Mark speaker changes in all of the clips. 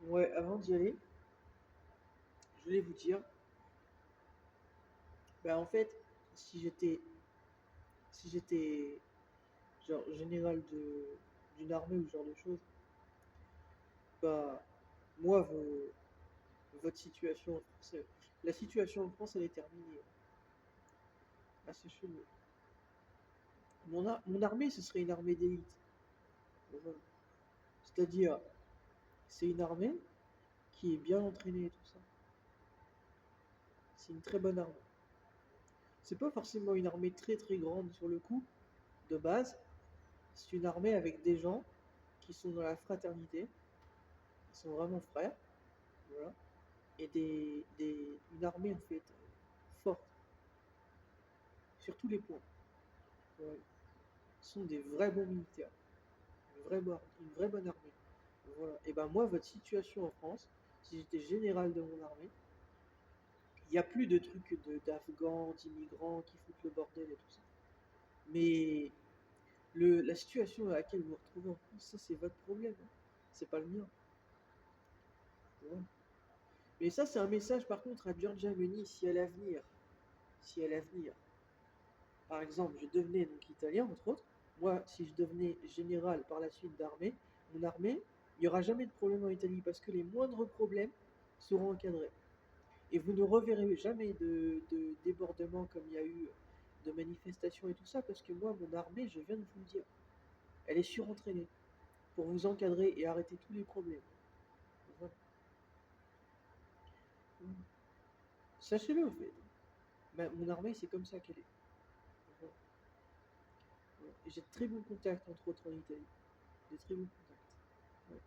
Speaker 1: Ouais, avant d'y aller, je voulais vous dire, bah en fait, si j'étais si j'étais genre général d'une armée ou ce genre de choses, bah moi votre situation en France, la situation en France elle est terminée. Ah, c'est chelou. Mon armée ce serait une armée d'élite. Voilà. C'est-à-dire, c'est une armée qui est bien entraînée et tout ça. C'est une très bonne armée. C'est pas forcément une armée très très grande sur le coup, de base. C'est une armée avec des gens qui sont dans la fraternité, qui sont vraiment frères, voilà. Et une armée en fait forte sur tous les points. Ouais. Ce sont des vrais bons militaires, une vraie bonne armée. Voilà. Et ben moi, votre situation en France, si j'étais général de mon armée, il n'y a plus de trucs d'Afghans, d'immigrants qui foutent le bordel et tout ça. Mais la situation à laquelle vous vous retrouvez en France, ça c'est votre problème, hein. C'est pas le mien. Ouais. Mais ça, c'est un message par contre à Giorgia Meloni si à l'avenir, par exemple, je devenais donc italien, entre autres, moi, si je devenais général par la suite d'armée, mon armée, il n'y aura jamais de problème en Italie parce que les moindres problèmes seront encadrés. Et vous ne reverrez jamais de débordements comme il y a eu de manifestations et tout ça parce que moi, mon armée, je viens de vous le dire, elle est surentraînée pour vous encadrer et arrêter tous les problèmes. Voilà. Sachez-le, en fait. Mon armée, c'est comme ça qu'elle est. Voilà. Et j'ai de très bons contacts, entre autres, en Italie. Des très bons contacts. Ouais.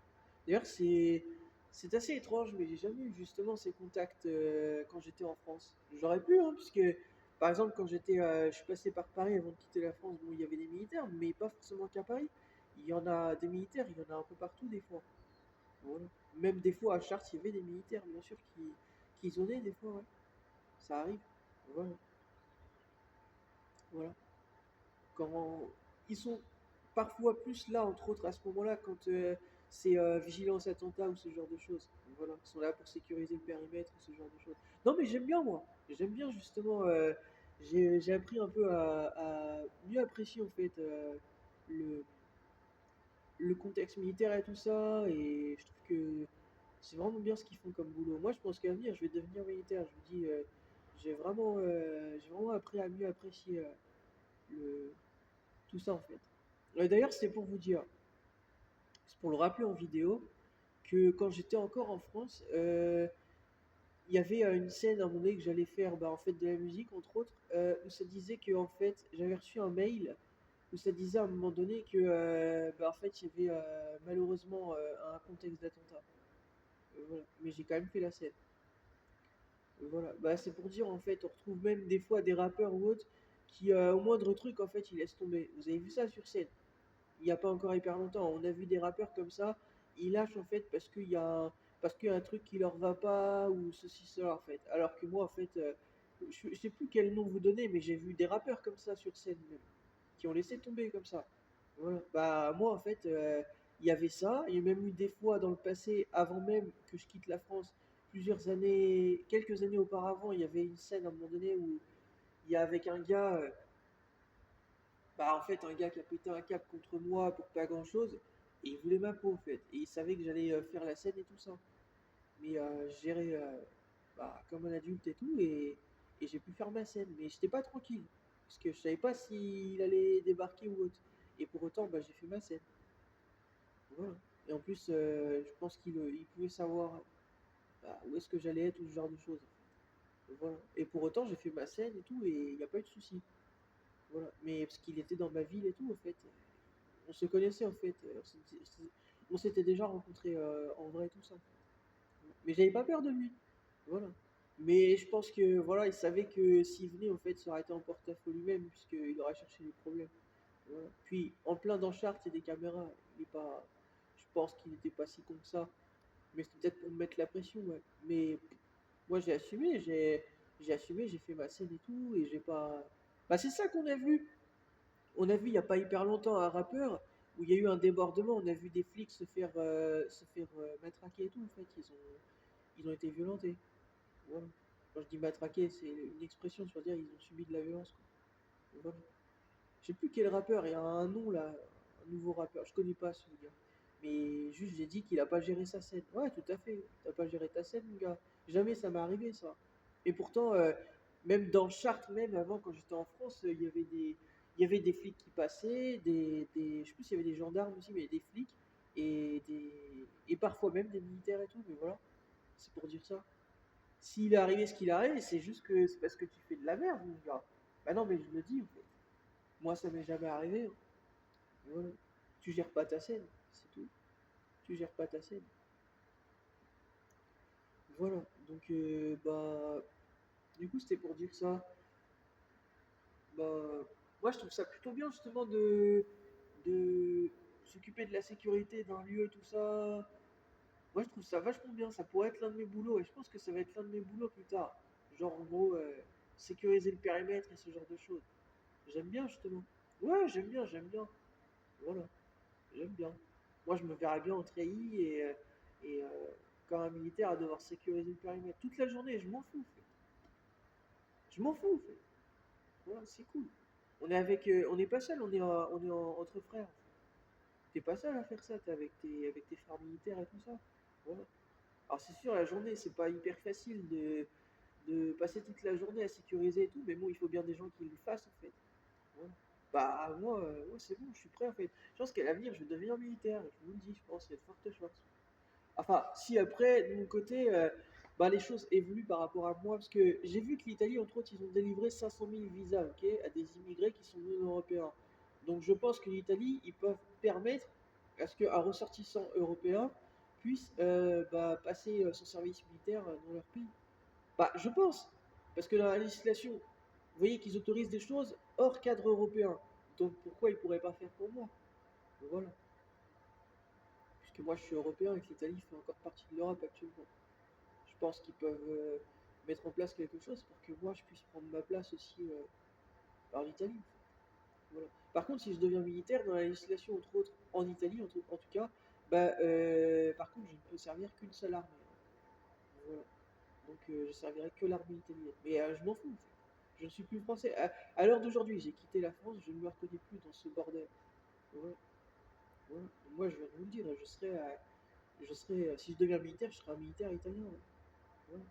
Speaker 1: D'ailleurs, c'est assez étrange, mais j'ai jamais eu justement ces contacts quand j'étais en France. J'aurais pu, hein, puisque par exemple, je suis passé par Paris avant de quitter la France, bon, il y avait des militaires, mais pas forcément qu'à Paris. Il y en a des militaires, il y en a un peu partout des fois. Voilà. Même des fois à Chartres, il y avait des militaires, bien sûr, qui zonaient des fois, ouais. Ça arrive. Voilà. Voilà. Quand ils sont parfois plus là, entre autres, à ce moment-là, quand c'est vigilance attentat ou ce genre de choses. Voilà, ils sont là pour sécuriser le périmètre ou ce genre de choses. Non, mais j'aime bien, moi. J'aime bien, justement. J'ai appris un peu à mieux apprécier, en fait, le, le contexte militaire et tout ça. Et je trouve que c'est vraiment bien ce qu'ils font comme boulot. Moi, je pense qu'à venir, je vais devenir militaire. Je vous dis, j'ai vraiment appris à mieux apprécier le, tout ça, en fait. D'ailleurs, c'est pour vous dire, c'est pour le rappeler en vidéo, que quand j'étais encore en France, il y avait une scène à un moment donné que j'allais faire bah, en fait de la musique entre autres où ça disait que en fait j'avais reçu un mail où ça disait à un moment donné que bah, en fait il y avait malheureusement un contexte d'attentat. Voilà. Mais j'ai quand même fait la scène. Voilà. Bah, c'est pour dire en fait on retrouve même des fois des rappeurs ou autres qui au moindre truc en fait ils laissent tomber. Vous avez vu ça sur scène? Il n'y a pas encore hyper longtemps. On a vu des rappeurs comme ça, ils lâchent en fait parce qu'il y a un truc qui leur va pas ou ceci, cela en fait. Alors que moi en fait, je sais plus quel nom vous donner, mais j'ai vu des rappeurs comme ça sur scène même, qui ont laissé tomber comme ça. Voilà. Bah moi en fait, il y avait ça. Il y a même eu des fois dans le passé, avant même que je quitte la France, plusieurs années, quelques années auparavant, il y avait une scène à un moment donné où il y a avec un gars. Bah, en fait, un gars qui a pété un câble contre moi pour pas grand-chose, et il voulait ma peau, en fait. Et il savait que j'allais faire la scène et tout ça. Mais je gérais bah, comme un adulte et tout, et j'ai pu faire ma scène. Mais j'étais pas tranquille, parce que je savais pas s'il allait débarquer ou autre. Et pour autant, bah, j'ai fait ma scène. Voilà. Et en plus, je pense il pouvait savoir bah, où est-ce que j'allais être ou ce genre de choses. Voilà. Et pour autant, j'ai fait ma scène et tout, et il n'y a pas eu de souci. Voilà. Mais parce qu'il était dans ma ville et tout, en fait. On se connaissait en fait, on s'était déjà rencontrés en vrai tout ça. Mais j'avais pas peur de lui, voilà. Mais je pense que voilà, il savait que s'il venait en fait, ça aurait été en porte-à-faux lui-même puisqu'il aurait cherché les problèmes. Voilà. Puis en plein dans Chartres, il y a des caméras. Il est pas, je pense qu'il n'était pas si con que ça. Mais c'était peut-être pour me mettre la pression, ouais. Mais moi j'ai assumé, j'ai fait ma scène et tout et j'ai pas. Bah c'est ça qu'on a vu. On a vu il n'y a pas hyper longtemps un rappeur, où il y a eu un débordement. On a vu des flics se faire matraquer et tout. En fait, ils ont été violentés. Voilà. Quand je dis matraquer, c'est une expression, tu vas dire, ils ont subi de la violence, quoi. Voilà. Je sais plus quel rappeur, il y a un nom là, un nouveau rappeur, je connais pas ce gars. Mais juste j'ai dit qu'il a pas géré sa scène. Ouais, tout à fait, t'as pas géré ta scène, mon gars. Jamais ça m'est arrivé ça. Et pourtant, même dans Chartres, même avant, quand j'étais en France, il y avait des flics qui passaient, je sais plus s'il y avait des gendarmes aussi, mais des flics et parfois même des militaires et tout. Mais voilà, c'est pour dire ça. S'il est arrivé ce qu'il arrive, c'est juste que c'est parce que tu fais de la merde, mon gars. Bah non, mais je le dis, en fait. Moi, ça m'est jamais arrivé, hein. Voilà. Tu gères pas ta scène, c'est tout. Tu gères pas ta scène. Voilà. Donc, bah, du coup, c'était pour dire ça. Bah, moi, je trouve ça plutôt bien, justement, de s'occuper de la sécurité d'un lieu et tout ça. Moi, je trouve ça vachement bien. Ça pourrait être l'un de mes boulots et je pense que ça va être l'un de mes boulots plus tard. Genre, en gros, sécuriser le périmètre et ce genre de choses. J'aime bien, justement. Ouais, j'aime bien, j'aime bien. Voilà. J'aime bien. Moi, je me verrais bien en treillis et quand un militaire à devoir sécuriser le périmètre toute la journée, je m'en fous, en fait. Je m'en fous, en fait. Voilà, c'est cool. On n'est pas seul, entre frères, en fait. T'es pas seul à faire ça, t'es avec tes frères militaires et tout ça. Voilà. Alors, c'est sûr, la journée, c'est pas hyper facile de passer toute la journée à sécuriser et tout, mais bon, il faut bien des gens qui le fassent, en fait. Voilà. Bah, moi, ouais, c'est bon, je suis prêt, en fait. Je pense qu'à l'avenir, je vais devenir militaire, je vous le dis, je pense, il y a de fortes chances. Enfin, si après, de mon côté, bah, les choses évoluent par rapport à moi, parce que j'ai vu que l'Italie, entre autres, ils ont délivré 500 000 visas, ok, à des immigrés qui sont non européens. Donc je pense que l'Italie, ils peuvent permettre à ce qu'un ressortissant européen puisse bah, passer son service militaire dans leur pays. Bah, je pense, parce que dans la législation, vous voyez qu'ils autorisent des choses hors cadre européen. Donc pourquoi ils ne pourraient pas faire pour moi? Voilà. Puisque moi je suis européen et que l'Italie fait encore partie de l'Europe actuellement. Je pense qu'ils peuvent mettre en place quelque chose pour que moi je puisse prendre ma place aussi en Italie. Voilà. Par contre, si je deviens militaire, dans la législation, entre autres, en Italie, en tout cas, bah, par contre, je ne peux servir qu'une seule armée. Voilà. Donc, je servirai que l'armée italienne. Mais je m'en fous, en fait. Je ne suis plus français. À l'heure d'aujourd'hui, j'ai quitté la France, je ne me reconnais plus dans ce bordel. Voilà. Voilà. Moi, je viens de vous le dire, si je deviens militaire, je serai un militaire italien. Voilà.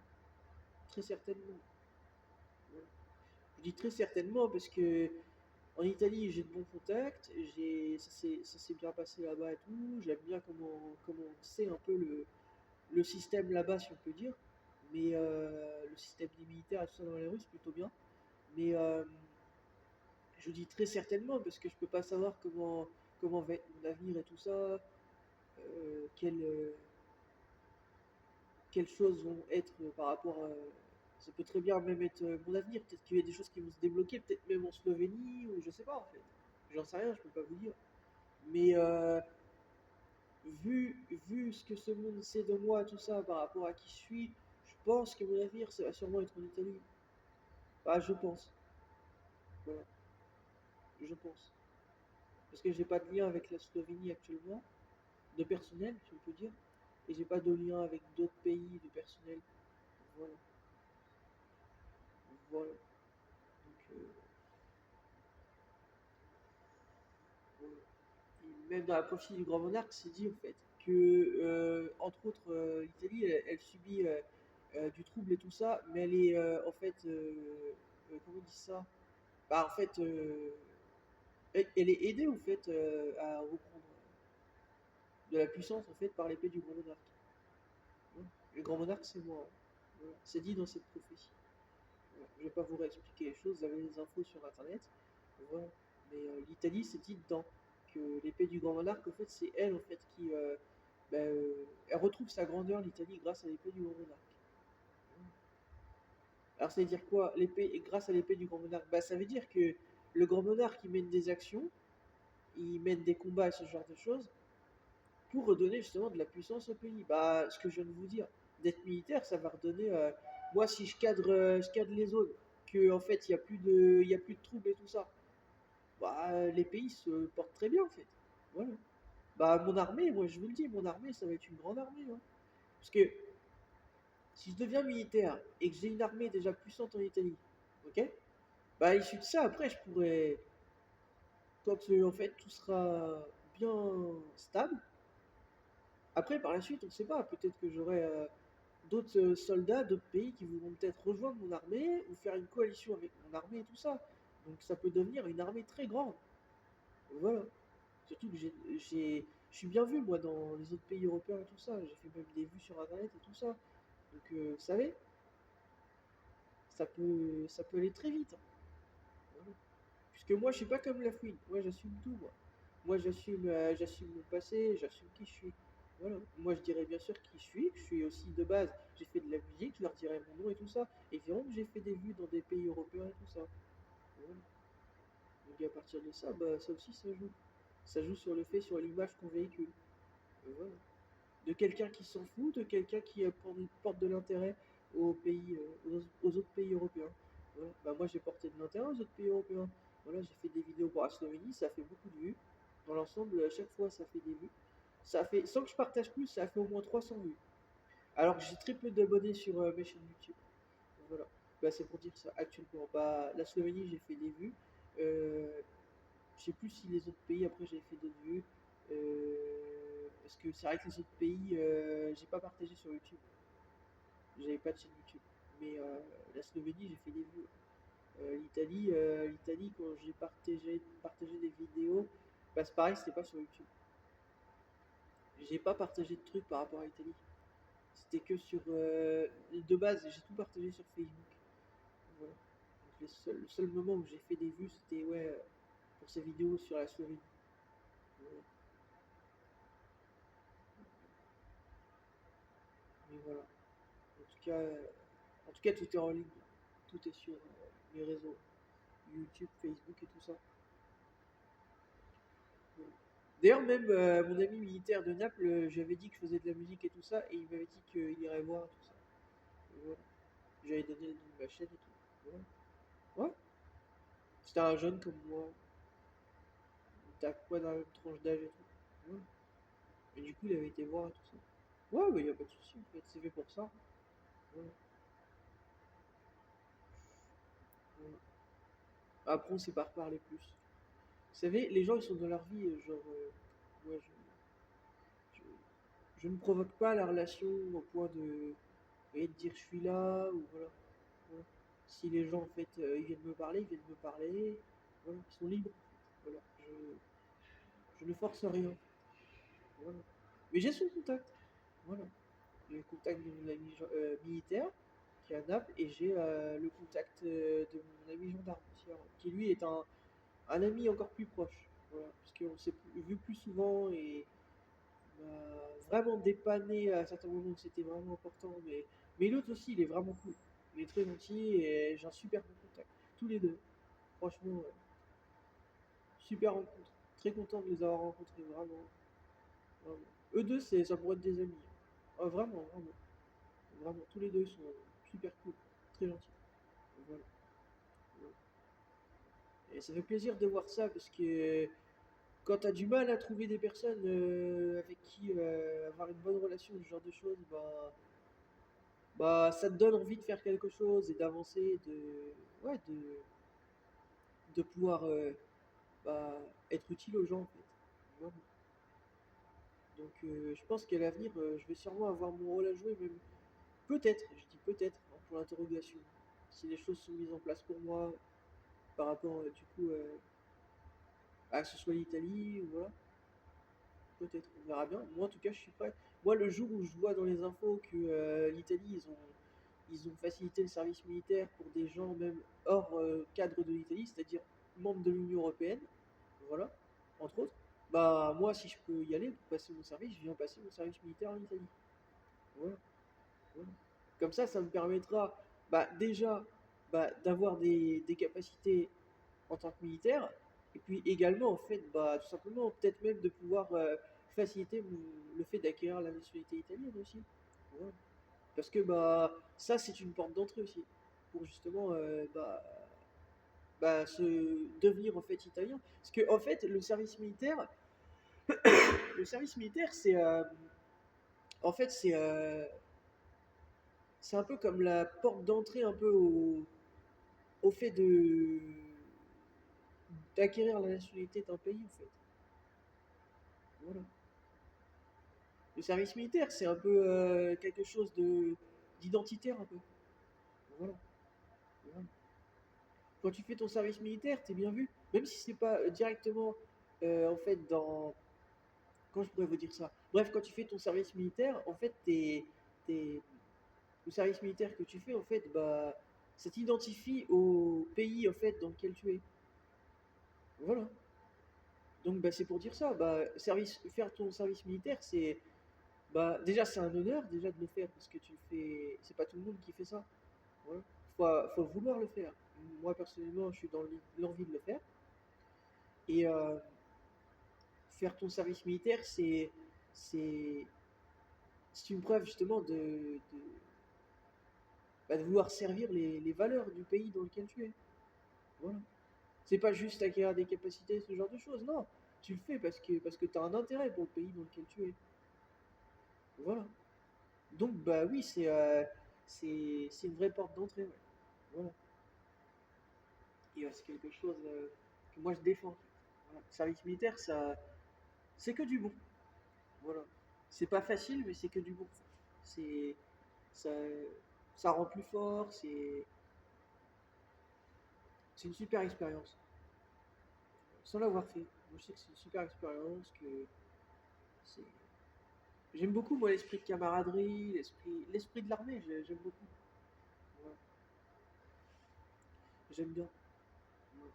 Speaker 1: Très certainement. Voilà. Je dis très certainement parce que en Italie, j'ai de bons contacts, ça s'est bien passé là-bas et tout. J'aime bien comment c'est un peu le système là-bas, si on peut dire. Mais le système des militaires et tout ça dans les rues, c'est plutôt bien. Mais je dis très certainement parce que je peux pas savoir comment va être mon avenir et tout ça. euh, quelles, euh, Quelles choses vont être par rapport à. Ça peut très bien même être mon avenir. Peut-être qu'il y a des choses qui vont se débloquer, peut-être même en Slovénie, ou je sais pas en fait. J'en sais rien, je peux pas vous dire. Mais vu ce que ce monde sait de moi, tout ça, par rapport à qui je suis, je pense que mon avenir, ça va sûrement être en Italie. Bah, je pense. Voilà, je pense. Parce que j'ai pas de lien avec la Slovénie actuellement, de personnel, si on peut dire. Et j'ai pas de lien avec d'autres pays de personnel. Voilà. Voilà. Donc, voilà. Et même dans la prophétie du grand monarque, c'est dit en fait que, entre autres, l'Italie, elle subit du trouble et tout ça, mais elle est en fait, comment on dit ça? Bah, en fait, elle est aidée en fait à reprendre de la puissance en fait par l'épée du grand monarque. Ouais. Le grand monarque, c'est moi. Voilà. C'est dit dans cette prophétie. Voilà. Je vais pas vous réexpliquer les choses, vous avez les infos sur internet. Voilà. Mais l'Italie, c'est dit dedans que l'épée du grand monarque, en fait, c'est elle en fait qui, bah, elle retrouve sa grandeur, l'Italie, grâce à l'épée du grand monarque. Alors ça veut dire quoi, l'épée, grâce à l'épée du grand monarque? Bah, ça veut dire que le grand monarque, il mène des actions, il mène des combats, ce genre de choses, pour redonner justement de la puissance au pays. Bah, ce que je viens de vous dire, d'être militaire, ça va redonner. Moi, si je cadre les zones, que en fait, il y a plus de troubles et tout ça, bah, les pays se portent très bien en fait. Voilà. Bah, mon armée, moi je vous le dis, mon armée, ça va être une grande armée, hein. Parce que si je deviens militaire et que j'ai une armée déjà puissante en Italie, ok? Bah, à l'issue de ça, après, je pourrais, quand en fait tout sera bien stable, après par la suite, on ne sait pas, peut-être que j'aurai d'autres soldats, d'autres pays qui voudront peut-être rejoindre mon armée ou faire une coalition avec mon armée et tout ça. Donc ça peut devenir une armée très grande. Voilà. Surtout que je suis bien vu moi dans les autres pays européens et tout ça. J'ai fait même des vues sur internet et tout ça. Donc vous savez, ça peut aller très vite, hein. Voilà. Puisque moi, je suis pas comme la fouine. Moi, j'assume tout, moi. Moi, j'assume mon passé, j'assume qui je suis. Voilà. Moi, je dirais bien sûr qui je suis. Je suis aussi de base, j'ai fait de la musique, je leur dirais mon nom et tout ça. Et verront que j'ai fait des vues dans des pays européens et tout ça. Voilà. Donc à partir de ça, bah, ça aussi, ça joue. Ça joue sur le fait, sur l'image qu'on véhicule. Et voilà. De quelqu'un qui s'en fout, de quelqu'un qui porte de l'intérêt aux pays, aux autres pays européens. Voilà. Bah, moi, j'ai porté de l'intérêt aux autres pays européens. Voilà, j'ai fait des vidéos pour la Slovénie, ça fait beaucoup de vues. Dans l'ensemble, à chaque fois, ça fait des vues. Ça fait, sans que je partage plus, ça a fait au moins 300 vues. Alors que j'ai très peu d'abonnés sur mes chaînes YouTube. Voilà. Bah, c'est pour dire ça actuellement. Bah, la Slovénie, j'ai fait des vues. Euh, je sais plus si les autres pays, après, j'ai fait d'autres vues. Parce que c'est vrai que les autres pays, j'ai pas partagé sur YouTube. J'avais pas de chaîne YouTube. Mais la Slovénie, j'ai fait des vues. L'Italie, quand j'ai partagé des vidéos, bah, c'est pareil, c'était pas sur YouTube. J'ai pas partagé de trucs par rapport à l'Italie. C'était que sur. De base, j'ai tout partagé sur Facebook. Voilà. Donc le seul moment où j'ai fait des vues, c'était ouais, pour ces vidéos sur la Slovénie. Voilà. Mais voilà. En tout cas, tout est en ligne. Tout est sur les réseaux. YouTube, Facebook et tout ça. Voilà. D'ailleurs, même mon ami militaire de Naples, j'avais dit que je faisais de la musique et tout ça, et il m'avait dit qu'il irait voir tout ça. Et voilà. J'avais donné le nom de ma chaîne et tout. Voilà. Ouais. C'était un jeune comme moi. T'as quoi dans la même tranche d'âge et tout. Ouais. Et du coup, il avait été voir et tout ça. Ouais, bah y a pas de souci en fait, c'est fait pour ça. Ouais. Ouais. Après, on sait pas reparler plus. Vous savez, les gens ils sont dans leur vie, genre, ouais, je, je ne provoque pas la relation au point de dire je suis là, ou voilà. Voilà. Si les gens en fait ils viennent me parler, ils viennent me parler. Voilà, ils sont libres. Voilà. Je ne force rien. Voilà. Mais j'ai son contact. Voilà. J'ai le contact de mon ami militaire qui est à Naples et j'ai le contact de mon ami gendarme aussi, hein, qui lui est un ami encore plus proche. Voilà. Parce qu'on s'est vu plus souvent et il m'a vraiment dépanné à certains moments où c'était vraiment important. Mais l'autre aussi, il est vraiment cool. Il est très gentil et j'ai un super bon contact. Tous les deux. Franchement, super rencontre. Très content de les avoir rencontrés, vraiment. Vraiment. Eux deux, ça pourrait être des amis. Ah, vraiment, vraiment. Vraiment, tous les deux sont super cool. Très gentils. Voilà. Voilà. Et ça fait plaisir de voir ça parce que quand t'as du mal à trouver des personnes avec qui avoir une bonne relation, ce genre de choses, bah ça te donne envie de faire quelque chose et d'avancer, ouais, de pouvoir bah, être utile aux gens en fait. Vraiment. Donc je pense qu'à l'avenir, je vais sûrement avoir mon rôle à jouer, même peut-être, je dis peut-être, hein, pour l'interrogation. Si les choses sont mises en place pour moi par rapport du coup à que ce soit l'Italie, ou voilà, peut-être, on verra bien. Moi en tout cas, je suis prêt. Moi, le jour où je vois dans les infos que l'Italie, ils ont facilité le service militaire pour des gens même hors cadre de l'Italie, c'est-à-dire membres de l'Union Européenne, voilà, entre autres, bah moi si je peux y aller pour passer mon service, je viens passer mon service militaire en Italie. Voilà, voilà. Comme ça me permettra bah, déjà bah, d'avoir des capacités en tant que militaire, et puis également en fait bah, tout simplement peut-être même de pouvoir faciliter le fait d'acquérir la nationalité italienne aussi. Voilà. Parce que bah ça c'est une porte d'entrée aussi pour justement se devenir en fait italien. Parce que en fait le service militaire, Le service militaire, en fait, c'est un peu comme la porte d'entrée un peu au fait d'acquérir la nationalité d'un pays, en fait. Voilà. Le service militaire, c'est un peu quelque chose d'identitaire, un peu. Voilà. Voilà. Quand tu fais ton service militaire, t'es bien vu. Même si c'est pas directement, en fait, dans... Quand je pourrais vous dire ça? Bref, quand tu fais ton service militaire, en fait, t'es- le service militaire que tu fais, en fait, bah, ça t'identifie au pays, en fait, dans lequel tu es. Voilà. Donc, bah, c'est pour dire ça. Bah, faire ton service militaire, bah, déjà, c'est un honneur, déjà, de le faire, parce que tu le fais... C'est pas tout le monde qui fait ça. Voilà. Faut vouloir le faire. Moi, personnellement, je suis dans l'envie de le faire. Et faire ton service militaire, c'est, c'est une preuve justement de vouloir servir les valeurs du pays dans lequel tu es. Voilà. C'est pas juste acquérir des capacités, ce genre de choses. Non, tu le fais parce que tu as un intérêt pour le pays dans lequel tu es. Voilà. Donc, bah oui, c'est une vraie porte d'entrée. Ouais. Voilà. Et c'est quelque chose que moi je défends. Voilà. Le service militaire, c'est que du bon. Voilà. C'est pas facile, mais c'est que du bon. C'est, ça, ça rend plus fort, c'est une super expérience. Sans l'avoir fait, moi je sais que c'est une super expérience, c'est... J'aime beaucoup moi l'esprit de camaraderie, l'esprit de l'armée, j'aime beaucoup. Voilà. J'aime bien. Voilà.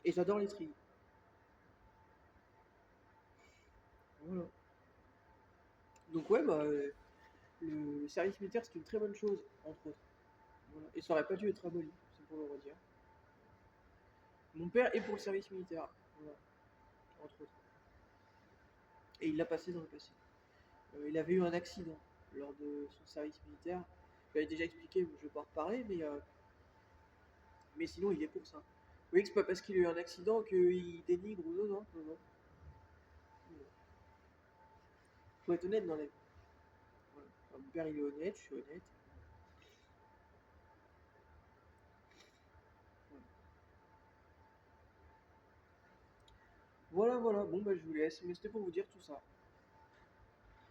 Speaker 1: Et j'adore les trilles. Voilà. Donc ouais, bah, le service militaire c'est une très bonne chose, entre autres. Voilà. Et ça aurait pas dû être aboli, c'est pour le redire. Mon père est pour le service militaire, voilà, entre autres. Et il l'a passé dans le passé. Il avait eu un accident lors de son service militaire. Je l'avais déjà expliqué, je ne vais pas en reparler, mais sinon il est pour ça. Vous voyez que c'est pas parce qu'il a eu un accident qu'il dénigre ou non, non, non, non. Faut être honnête dans la vie. Voilà. Enfin, mon père il est honnête, je suis honnête. Voilà, voilà, bon bah je vous laisse, mais c'était pour vous dire tout ça.